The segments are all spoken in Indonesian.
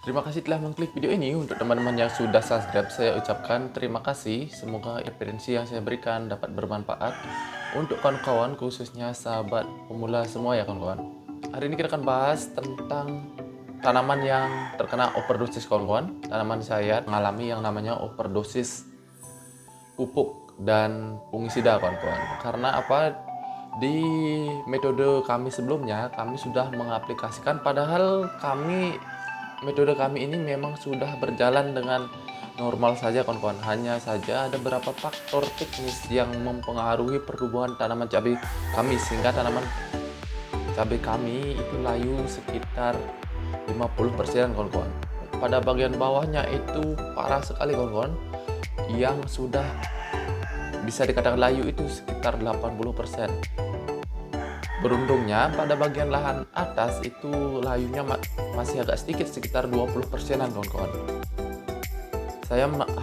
Terima kasih telah mengklik video ini. Untuk teman-teman yang sudah subscribe, saya ucapkan terima kasih. Semoga referensi yang saya berikan dapat bermanfaat untuk kawan-kawan, khususnya sahabat pemula semua ya kawan-kawan. Hari ini kita akan bahas tentang tanaman yang terkena overdosis kawan-kawan. Tanaman saya mengalami yang namanya overdosis pupuk dan fungisida kawan-kawan. Karena apa? Di metode kami sebelumnya kami sudah mengaplikasikan, padahal metode kami ini memang sudah berjalan dengan normal saja kawan-kawan. Hanya saja ada beberapa faktor teknis yang mempengaruhi pertumbuhan tanaman cabai kami, sehingga tanaman cabai kami itu layu sekitar 50% kawan-kawan. Pada bagian bawahnya itu parah sekali kawan-kawan, yang sudah bisa dikatakan layu itu sekitar 80%. Beruntungnya pada bagian lahan atas itu layunya masih agak sedikit, sekitar 20%-an kawan-kawan.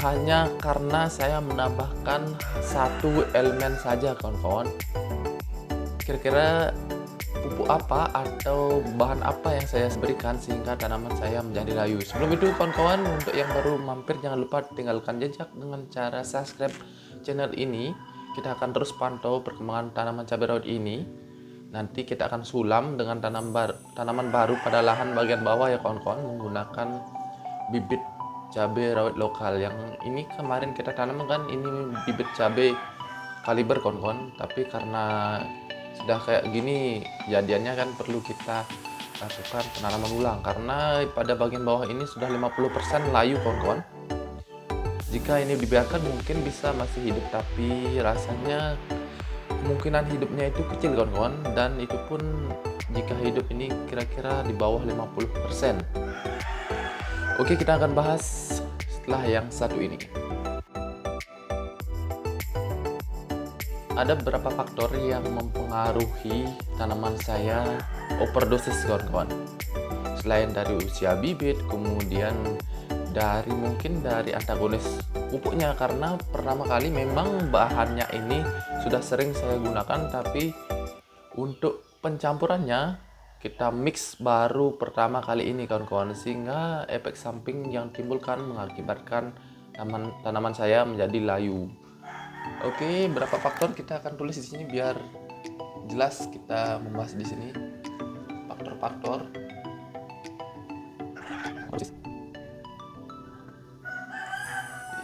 Hanya karena saya menambahkan satu elemen saja kawan-kawan. Kira-kira pupuk apa atau bahan apa yang saya berikan sehingga tanaman saya menjadi layu? Sebelum itu kawan-kawan, untuk yang baru mampir jangan lupa tinggalkan jejak dengan cara subscribe channel ini. Kita akan terus pantau perkembangan tanaman cabai rawit ini. Nanti kita akan sulam dengan tanaman baru pada lahan bagian bawah ya kawan-kawan, menggunakan bibit cabai rawit lokal. Yang ini kemarin kita tanam kan, ini bibit cabai kaliber kawan-kawan, tapi karena sudah kayak gini jadiannya kan perlu kita lakukan penanaman ulang, karena pada bagian bawah ini sudah 50% layu kawan-kawan. Jika ini dibiarkan mungkin bisa masih hidup, tapi rasanya kemungkinan hidupnya itu kecil kawan-kawan, dan itu pun jika hidup ini kira-kira di bawah 50%. Oke, kita akan bahas setelah yang satu ini. Ada beberapa faktor yang mempengaruhi tanaman saya overdosis kawan-kawan. Selain dari usia bibit, kemudian mungkin dari antagonis pupuknya, karena pertama kali memang bahannya ini sudah sering saya gunakan, tapi untuk pencampurannya kita mix baru pertama kali ini kawan-kawan, sehingga efek samping yang timbulkan mengakibatkan tanaman saya menjadi layu. Oke, berapa faktor kita akan tulis di sini biar jelas kita membahas di sini faktor-faktor.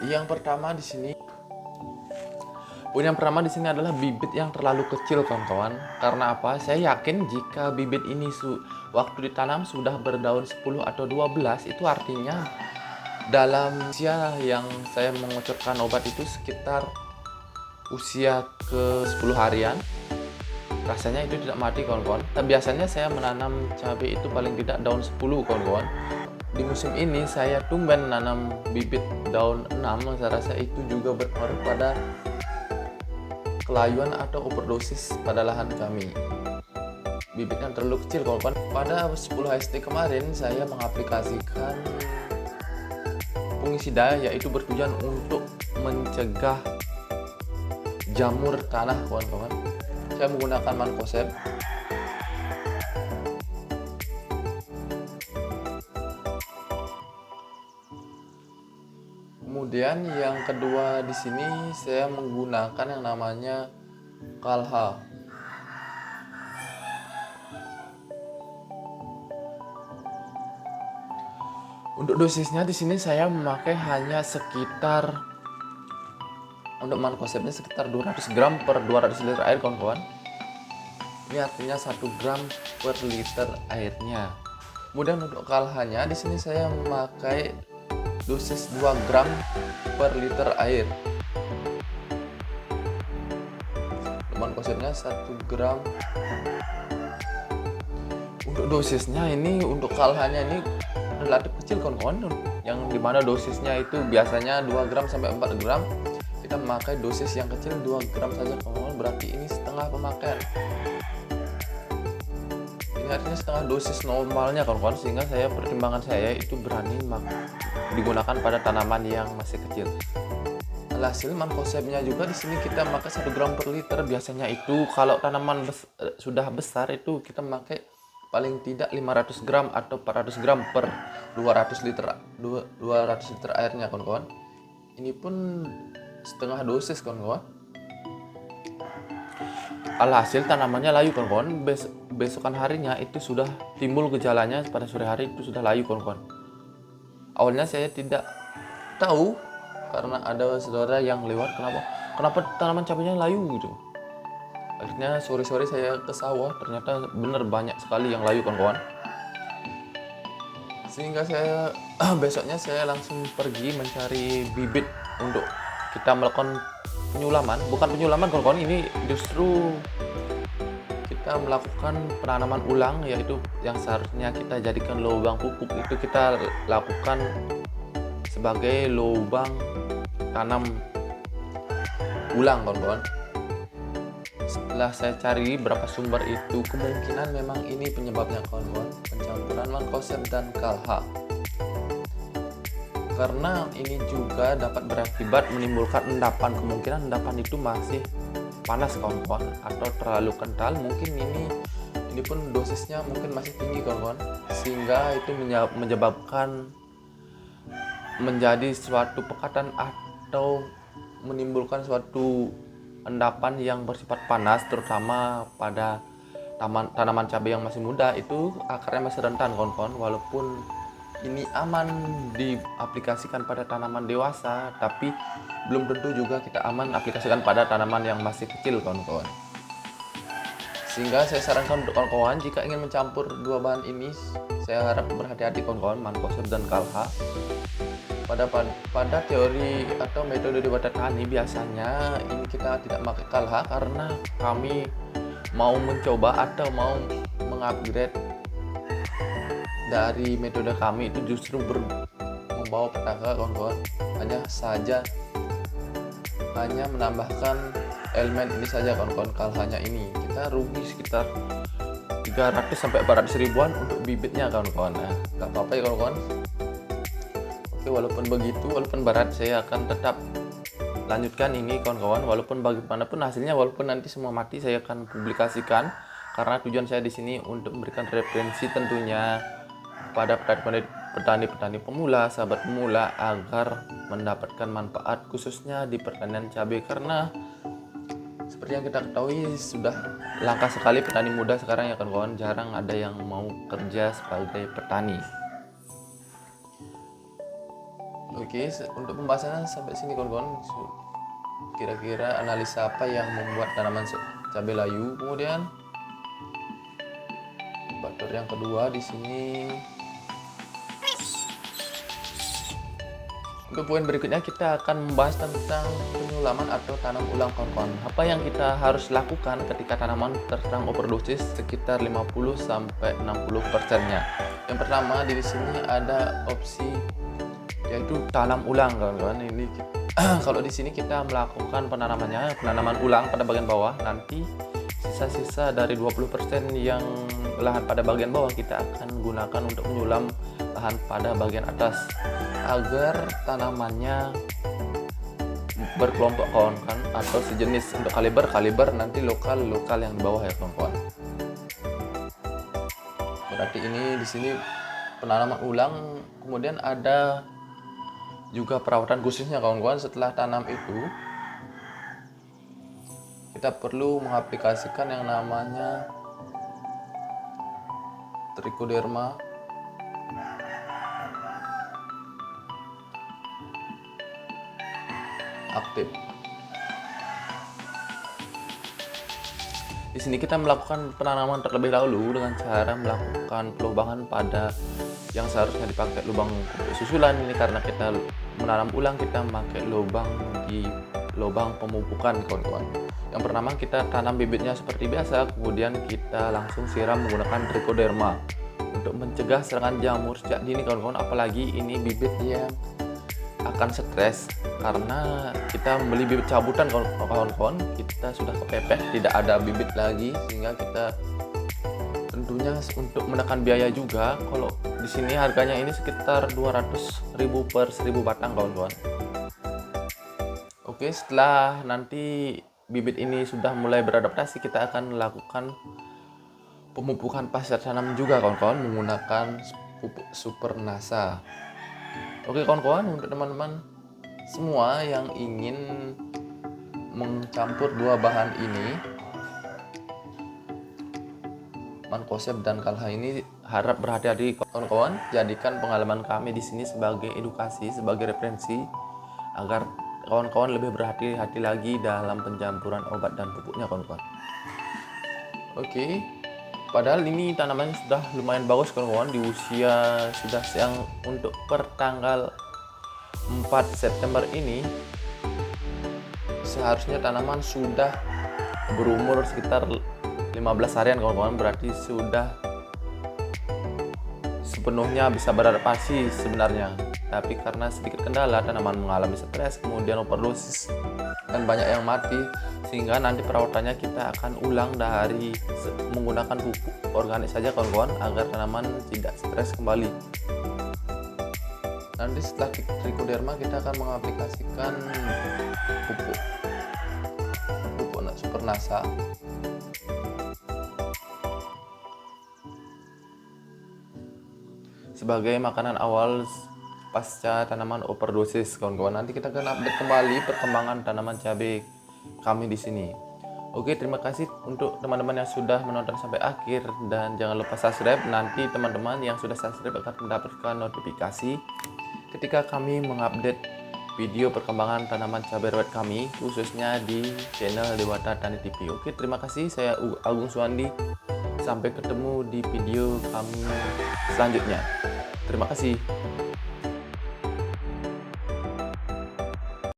Yang pertama di sini adalah bibit yang terlalu kecil kawan-kawan. Karena apa? Saya yakin jika bibit ini waktu ditanam sudah berdaun 10 atau 12, itu artinya dalam usia yang saya mengucurkan obat itu sekitar usia ke 10 harian, rasanya itu tidak mati kawan-kawan. Biasanya saya menanam cabai itu paling tidak daun 10 kawan-kawan. Di musim ini saya tumben nanam bibit daun 6, saya rasa itu juga berpengaruh pada kelayuan atau overdosis pada lahan kami. Bibitnya terlalu kecil kawan-kawan. Pada 10 HST kemarin saya mengaplikasikan fungisida, yaitu bertujuan untuk mencegah jamur tanah kawan-kawan. Saya menggunakan mankoseb. Kemudian yang kedua di sini saya menggunakan yang namanya Kalha. Untuk dosisnya di sini saya memakai hanya sekitar, untuk mankosebnya sekitar 200 gram per 200 liter air kawan-kawan. Ini artinya 1 gram per liter airnya. Kemudian untuk kalhanya di sini saya memakai dosis 2 gram per liter air. Mankosebnya 1 gram. Untuk dosisnya ini, untuk kalhanya ini relatif kecil kawan-kawan, yang dimana dosisnya itu biasanya 2 gram sampai 4 gram. Kita memakai dosis yang kecil 2 gram saja kawan-kawan, berarti ini setengah pemakaian. Ini artinya setengah dosis normalnya kawan-kawan, sehingga pertimbangan saya itu berani digunakan pada tanaman yang masih kecil. Alhasil mankosebnya juga di sini kita memakai 1 gram per liter. Biasanya itu kalau tanaman sudah besar itu kita memakai paling tidak 500 gram atau 400 gram per 200 liter 200 liter airnya kawan-kawan. Ini pun setengah dosis kawan-kawan. Alhasil tanamannya layu kawan-kawan. Besokan harinya itu sudah timbul gejalanya, pada sore hari itu sudah layu kawan-kawan. Awalnya saya tidak tahu karena ada saudara yang lewat, kenapa tanaman cabenya layu gitu. Akhirnya sore-sore saya ke sawah, ternyata benar banyak sekali yang layu kawan-kawan. Sehingga saya besoknya saya langsung pergi mencari bibit untuk kita melakukan penyulaman. Bukan penyulaman kawan-kawan, ini justru kita melakukan penanaman ulang, yaitu yang seharusnya kita jadikan lubang pupuk itu kita lakukan sebagai lubang tanam ulang kawan-kawan. Setelah saya cari berapa sumber itu, kemungkinan memang ini penyebabnya kawan-kawan, pencampuran mankoseb dan kalha. Karena ini juga dapat berakibat menimbulkan endapan, kemungkinan endapan itu masih panas kawan-kawan atau terlalu kental. Mungkin ini pun dosisnya mungkin masih tinggi kawan-kawan, sehingga itu menyebabkan menjadi suatu pekatan atau menimbulkan suatu endapan yang bersifat panas, terutama pada tanaman cabai yang masih muda. Itu akarnya masih rentan kawan-kawan. Walaupun ini aman diaplikasikan pada tanaman dewasa, tapi belum tentu juga kita aman aplikasikan pada tanaman yang masih kecil kawan-kawan. Sehingga saya sarankan untuk kawan-kawan, jika ingin mencampur dua bahan ini, saya harap berhati-hati kawan-kawan, mankoseb dan kalha. Pada teori atau metode di Watatani biasanya ini kita tidak pakai kalha karena kami mau mencoba atau mau mengupgrade dari metode kami itu justru membawa petaka kawan-kawan. Hanya menambahkan elemen ini saja kawan-kawan, kalhanya ini kita rugi sekitar 300 sampai 400 ribuan untuk bibitnya kawan-kawan. Nah, nggak apa-apa ya kawan-kawan. Walaupun begitu, walaupun berat, saya akan tetap lanjutkan ini kawan-kawan. Walaupun bagaimanapun hasilnya, walaupun nanti semua mati, saya akan publikasikan karena tujuan saya di sini untuk memberikan referensi tentunya pada petani-petani pemula, sahabat pemula, agar mendapatkan manfaat khususnya di pertanian cabai. Karena seperti yang kita ketahui, sudah langka sekali petani muda sekarang ya kawan-kawan, jarang ada yang mau kerja sebagai petani. Oke, untuk pembahasannya sampai sini kawan-kawan. Kira-kira analisa apa yang membuat tanaman cabai layu. Kemudian faktor yang kedua di sini. Untuk poin berikutnya kita akan membahas tentang penyulaman atau tanam ulang kawan-kawan. Apa yang kita harus lakukan ketika tanaman terserang overdosis sekitar 50 sampai 60%-nya. Yang pertama di sini ada opsi yaitu tanam ulang kawan-kawan. Ini kalau di sini kita melakukan penanaman ulang pada bagian bawah, nanti sisa-sisa dari 20% yang lahan pada bagian bawah kita akan gunakan untuk menyulam lahan pada bagian atas agar tanamannya berkelompok kawan-kawan atau sejenis. Untuk kaliber nanti lokal yang di bawah ya kawan-kawan. Berarti ini di sini penanaman ulang. Kemudian ada juga perawatan khususnya kawan-kawan. Setelah tanam itu kita perlu mengaplikasikan yang namanya trichoderma aktif. Di sini kita melakukan penanaman terlebih dahulu dengan cara melakukan pelubangan pada yang seharusnya dipakai lubang susulan. Ini karena kita menanam ulang, kita memakai lubang di lubang pemupukan kawan-kawan. Yang pertama kita tanam bibitnya seperti biasa, kemudian kita langsung siram menggunakan trichoderma untuk mencegah serangan jamur sejak dini kawan-kawan. Apalagi ini bibit yang akan stres karena kita membeli bibit cabutan kawan-kawan, kita sudah kepepet, tidak ada bibit lagi, sehingga kita tentunya untuk menekan biaya juga. Kalau di sini harganya ini sekitar 200.000 per 1000 batang kawan-kawan. Oke, setelah nanti bibit ini sudah mulai beradaptasi, kita akan melakukan pemupukan pasca tanam juga kawan-kawan menggunakan pupuk Super NASA. Oke kawan-kawan, untuk teman-teman semua yang ingin mencampur dua bahan ini, Mancozeb dan Kalha ini, harap berhati-hati kawan-kawan. Jadikan pengalaman kami di sini sebagai edukasi, sebagai referensi agar kawan-kawan lebih berhati-hati lagi dalam pencampuran obat dan pupuknya kawan-kawan. Oke, padahal ini tanaman sudah lumayan bagus kawan-kawan, di usia sudah siang untuk pertanggal 4 September ini. Seharusnya tanaman sudah berumur sekitar 15 harian kawan-kawan, berarti sudah sepenuhnya bisa beradaptasi sebenarnya. Tapi karena sedikit kendala, tanaman mengalami stres, kemudian overdosis dan banyak yang mati, sehingga nanti perawatannya kita akan ulang dari menggunakan pupuk organik saja kawan-kawan, agar tanaman tidak stres kembali. Nanti setelah trichoderma kita akan mengaplikasikan pupuk Super NASA. Sebagai makanan awal pasca tanaman overdosis kawan-kawan. Nanti kita akan update kembali perkembangan tanaman cabai kami di sini. Oke, terima kasih untuk teman-teman yang sudah menonton sampai akhir, dan jangan lupa subscribe. Nanti teman-teman yang sudah subscribe akan mendapatkan notifikasi ketika kami mengupdate video perkembangan tanaman cabai rawit kami, khususnya di channel Dewata Tani TV. Oke, terima kasih. Saya Agung Suwandi. Sampai ketemu di video kami selanjutnya. Terima kasih.